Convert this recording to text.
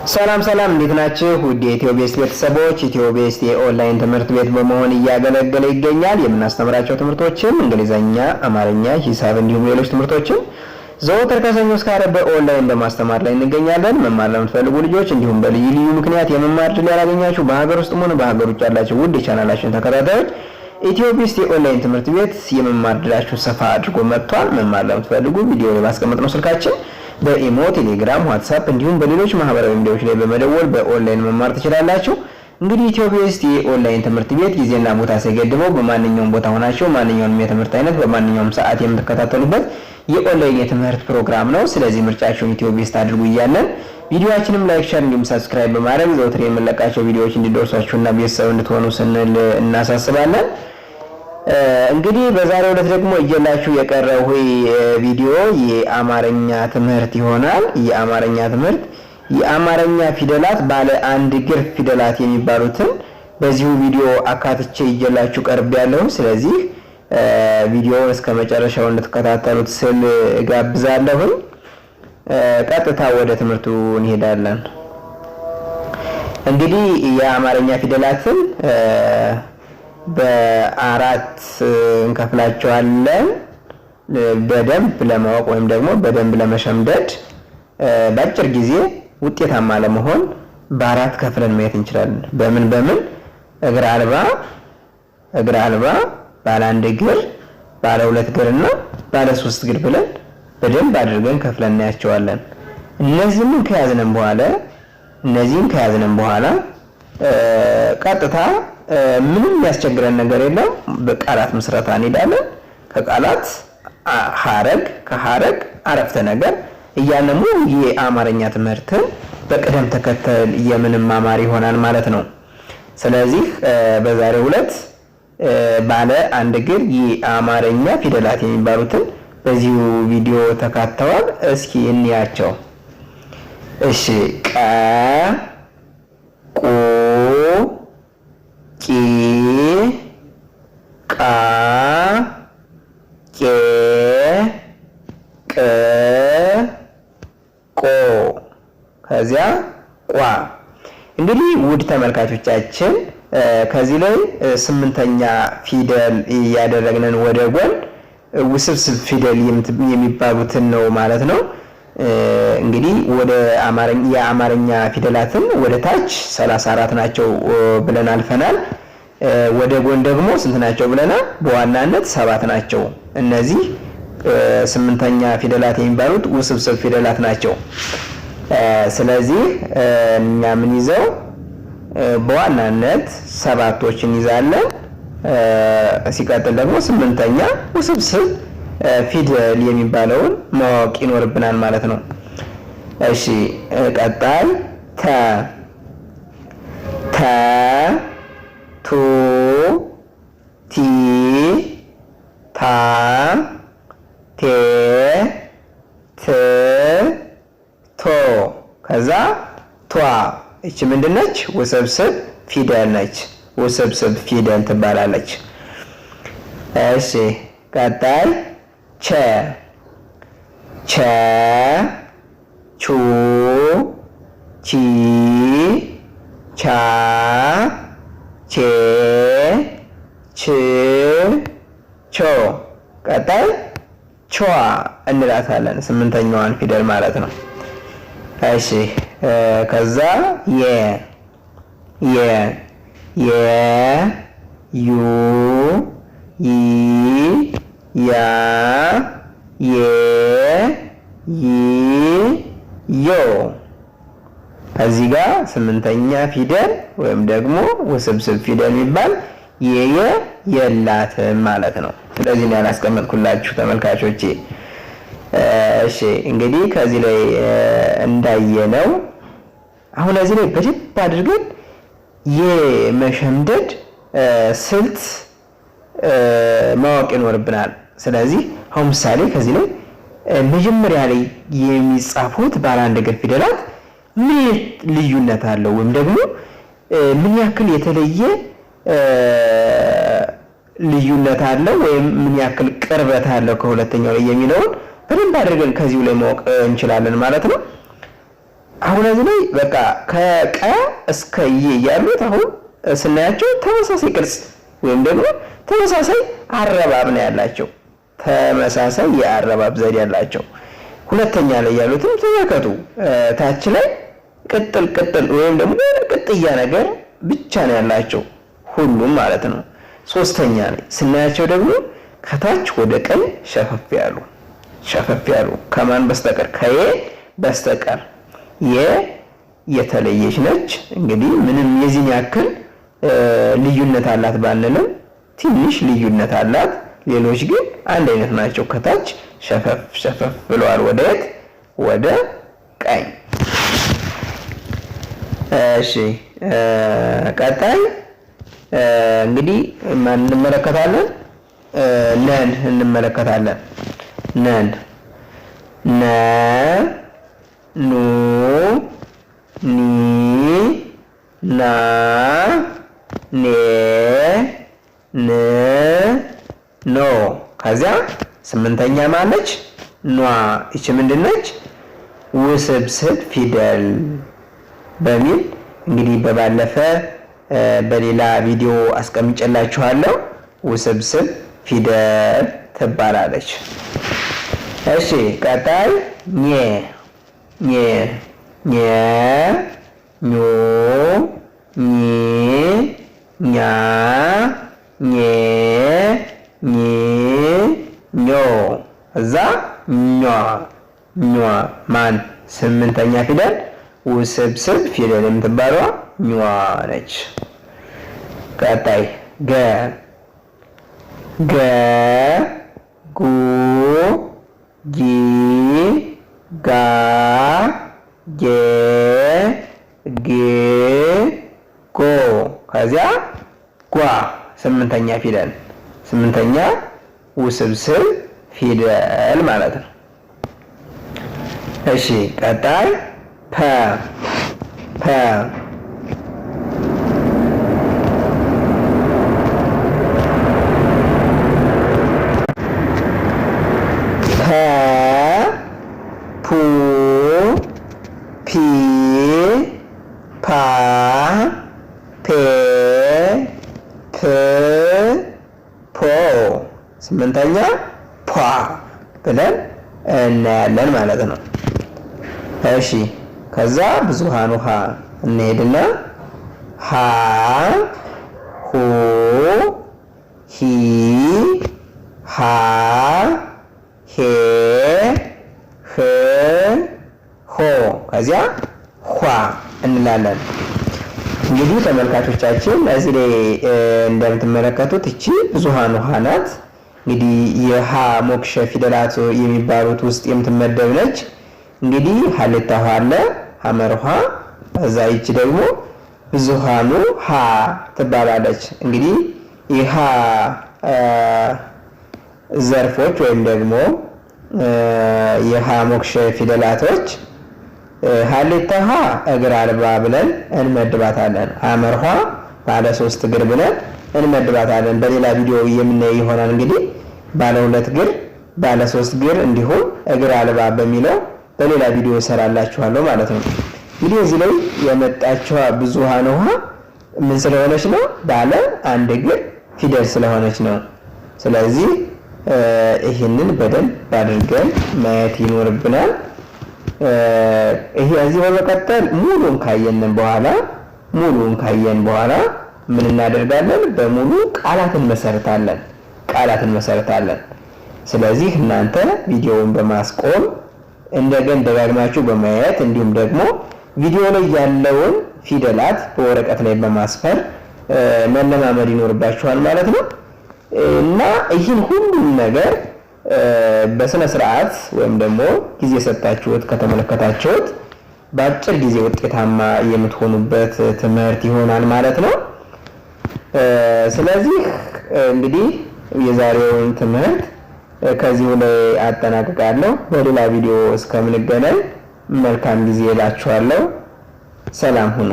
ሰላም እንዴት ናችሁ? ውድ የኢትዮቤስት ቤተሰቦች ኢትዮቤስት የኦንላይን ትምህርት ቤት በመሆን እያገለገለ ይገኛል። የምናስተምራቸው ትምህርቶችም እንግሊዘኛ፣ አማርኛ፣ ሂሳብ እንዲሁም ሌሎች ትምህርቶችን ዘወትር ከሰኞ እስከ ዓርብ በኦንላይን በማስተማር ላይ እንገኛለን። መማር ለምትፈልጉ ልጆች እንዲሁም በልዩ ልዩ ምክንያት የመማር ዕድል ያላገኛችሁ በሀገር ውስጥም ሆነ በሀገር ውጭ ያላችሁ ውድ የቻናላችን ተከታታዮች ኢትዮቤስት የኦንላይን ትምህርት ቤት የመማር ዕድላችሁ ሰፋ አድርጎ መጥቷል። መማር ለምትፈልጉ ቪዲዮ ላይ ባስቀመጥነው ስልካችን በኢሞ፣ ቴሌግራም፣ ዋትስአፕ እንዲሁም በሌሎች ማህበራዊ ሚዲያዎች ላይ በመደወል በኦንላይን መማር ትችላላችሁ። እንግዲህ ኢትዮቤስት የኦንላይን ትምህርት ቤት ጊዜና ቦታ ሳይገድበው በማንኛውም ቦታ ሆናችሁ ማንኛውንም የትምህርት አይነት በማንኛውም ሰዓት የምትከታተሉበት የኦንላይን የትምህርት ፕሮግራም ነው። ስለዚህ ምርጫችሁን ኢትዮቤስት አድርጉ እያለን ቪዲዮአችንም ላይክ፣ ሼር እንዲሁም ሰብስክራይብ በማድረግ ዘወትር የምንለቃቸው ቪዲዮዎች እንዲደርሷችሁና ቤተሰብ እንድትሆኑ ስንል እናሳስባለን። እንግዲህ በዛሬው ዕለት ደግሞ እየላችሁ የቀረው ቪዲዮ የአማርኛ ትምህርት ይሆናል። የአማርኛ ፊደላት ባለ አንድ እግር ፊደላት የሚባሉትን በዚሁ ቪዲዮ አካትቼ እየላችሁ ቀርቤያለሁ። ስለዚህ ቪዲዮውን እስከ መጨረሻው እንድትከታተሉት ስል ጋብዛለሁ። ቀጥታ ወደ ትምህርቱ እንሄዳለን። እንግዲህ የአማርኛ ፊደላትን በአራት እንከፍላቸዋለን። በደንብ ለማወቅ ወይም ደግሞ በደንብ ለመሸምደድ በአጭር ጊዜ ውጤታማ ለመሆን በአራት ከፍለን ማየት እንችላለን። በምን እግር አልባ፣ ባለ አንድ እግር፣ ባለ ሁለት እግርና ባለ ሶስት እግር ብለን በደንብ አድርገን ከፍለን እናያቸዋለን። እነዚህን ከያዝነን በኋላ ቀጥታ ምንም የሚያስቸግረን ነገር የለም። በቃላት ምስረታ እንሄዳለን። ከቃላት ሐረግ፣ ከሐረግ አረፍተ ነገር እያነሙ የአማርኛ ትምህርትን በቅደም ተከተል የምንማማር ይሆናል ማለት ነው። ስለዚህ በዛሬው ዕለት ባለ አንድ እግር የአማርኛ ፊደላት የሚባሉትን በዚሁ ቪዲዮ ተካተዋል። እስኪ እንያቸው። እሺ፣ ቀ፣ ቁ፣ ቂ፣ ቃ፣ ቄ፣ ቅ፣ ቆ፣ ከዚያ ቋ። እንግዲህ ውድ ተመልካቾቻችን ከዚህ ላይ ስምንተኛ ፊደል እያደረግነን ወደ ጎን ውስብስብ ፊደል የሚባሉትን ነው ማለት ነው። እንግዲህ ወደ የአማርኛ ፊደላትን ወደ ታች 34 ናቸው ብለን አልፈናል። ወደ ጎን ደግሞ ስንት ናቸው ብለናል? በዋናነት 7 ናቸው። እነዚህ ስምንተኛ ፊደላት የሚባሉት ውስብስብ ፊደላት ናቸው። ስለዚህ እኛ ምን ይዘው በዋናነት 7ቶችን ይዛለን። ሲቀጥል ደግሞ ስምንተኛ ውስብስብ ፊደል የሚባለውን ማወቅ ይኖርብናል ማለት ነው። እሺ፣ ቀጣይ ተ፣ ቱ፣ ቲ፣ ታ፣ ቴ፣ ት፣ ቶ፣ ከዛ ቷ። እቺ ምንድነች? ውስብስብ ፊደል ነች። ውስብስብ ፊደል ትባላለች። እሺ፣ ቀጣይ ቸ፣ ቹ፣ ቺ፣ ቻ፣ ቼ፣ ች፣ ቾ። ቀጣይ ቿ እንላታለን። ስምንተኛዋን ፊደል ማለት ነው። እሺ፣ ከዛ የ፣ ዩ፣ ይ፣ ያ፣ የ፣ ይ፣ ዮ። እዚህ ጋር ስምንተኛ ፊደል ወይም ደግሞ ውስብስብ ፊደል የሚባል የላትም ማለት ነው። ስለዚህ ነው ያላስቀመጥኩላችሁ ተመልካቾቼ። እሺ፣ እንግዲህ ከዚህ ላይ እንዳየነው አሁን እዚህ ላይ በደንብ አድርገን የመሸምደድ ስልት ማወቅ ይኖርብናል። ስለዚህ አሁን ምሳሌ ከዚህ ላይ መጀመሪያ ላይ የሚጻፉት ባለ አንድ እግር ፊደላት ምን ልዩነት አለው ወይም ደግሞ ምን ያክል የተለየ ልዩነት አለው ወይም ምን ያክል ቅርበት አለው ከሁለተኛው ላይ የሚለውን በደንብ አድርገን ከዚሁ ላይ ማወቅ እንችላለን ማለት ነው። አሁን እዚህ ላይ በቃ ከቀ እስከ የ ያሉት አሁን ስናያቸው ተመሳሳይ ቅርጽ ወይም ደግሞ ተመሳሳይ አረባብ ነው ያላቸው። ተመሳሳይ የአረባብ ዘዴ ያላቸው። ሁለተኛ ላይ ያሉትም ተመልከቱ። ታች ላይ ቅጥል ወይም ደግሞ ቅጥያ ነገር ብቻ ነው ያላቸው ሁሉም ማለት ነው። ሶስተኛ ላይ ስናያቸው ደግሞ ከታች ወደ ቀኝ ሸፈፍ ያሉ ከማን በስተቀር ከየ በስተቀር የተለየች ነች። እንግዲህ ምንም የዚህን ያክል ልዩነት አላት ባንልም ትንሽ ልዩነት አላት። ሌሎች ግን አንድ አይነት ናቸው። ከታች ሸፈፍ ብለዋል ወደ ቀኝ። እሺ ቀጣይ እንግዲህ ማን እንመለከታለን? ነን እንመለከታለን። ነን ነ ኑ ኒ ና ኔ ን ኖ። ከዚያ ስምንተኛ ማለች? ኗ። ይቺ ምንድነች? ውስብስብ ፊደል በሚል እንግዲህ በባለፈ በሌላ ቪዲዮ አስቀምጬላችኋለሁ። ውስብስብ ፊደል ትባላለች። እሺ ቀጣይ ኘ ኘ ኘ ኞ ኚ ኛ ኘ ኚ ኞ። እዛ ኟ ኟ ማን? ስምንተኛ ፊደል ውስብስብ ፊደል የምትባለዋ ኟ ነች። ቀጣይ ገ ገ ጉ ጊ ጋ ጌ ግ ጎ። ከዚያ ጓ ስምንተኛ ፊደል ስምንተኛ ውስብስብ ፊደል ማለት ነው። እሺ ቀጣይ ፐ ፐ ፑ ፒ ፓ ፔ ፕ ፖ። ስምንተኛ ፖ ብለን እናያለን ማለት ነው። እሺ ከዛ ብዙሃን ውሃ እንሄድና ሀ ሁ ሂ ሃ ሄ ህ ሆ። ከዚያ ኋ እንላለን። እንግዲህ ተመልካቾቻችን እዚህ ላይ እንደምትመለከቱት እቺ ብዙሃን ውሃ ናት። እንግዲህ የሃ ሞክሸ ፊደላት የሚባሉት ውስጥ የምትመደብ ነች። እንግዲህ ሀሌታ ውሃ አለ፣ ሐመር ውሃ። እዛ ይቺ ደግሞ ብዙሃኑ ሃ ትባላለች። እንግዲህ የሃ ዘርፎች ወይም ደግሞ የሃ ሞክሸ ፊደላቶች ሀሌታ ውሃ እግር አልባ ብለን እንመድባታለን። ሐመር ውሃ ባለ 3 እግር ብለን እንመድባታለን። በሌላ ቪዲዮ የምናየው ይሆናል። እንግዲህ ባለ 2 እግር፣ ባለ 3 እግር እንዲሁም እግር አልባ በሚለው በሌላ ቪዲዮ እሰራላችኋለሁ ማለት ነው። እንግዲህ እዚህ ላይ የመጣችው ብዙሃን ውሃ ምን ስለሆነች ነው? ባለ 1 እግር ፊደል ስለሆነች ነው። ስለዚህ ይህንን በደንብ አድርገን ማየት ይኖርብናል። ይሄ እዚህ በመቀጠል ሙሉን ካየን በኋላ ምን እናደርጋለን? በሙሉ ቃላትን መሰረታለን። ስለዚህ እናንተ ቪዲዮውን በማስቆም እንደገና ደጋግማችሁ በማየት እንዲሁም ደግሞ ቪዲዮ ላይ ያለውን ፊደላት በወረቀት ላይ በማስፈር መለማመድ ይኖርባችኋል ማለት ነው። እና ይህን ሁሉም ነገር በስነ ስርዓት ወይም ደግሞ ጊዜ ሰጣችሁት ከተመለከታችሁት በአጭር ጊዜ ውጤታማ የምትሆኑበት ትምህርት ይሆናል ማለት ነው። ስለዚህ እንግዲህ የዛሬውን ትምህርት ከዚሁ ላይ አጠናቅቃለሁ። በሌላ ቪዲዮ እስከምንገናኝ መልካም ጊዜ እላችኋለሁ። ሰላም ሁኑ።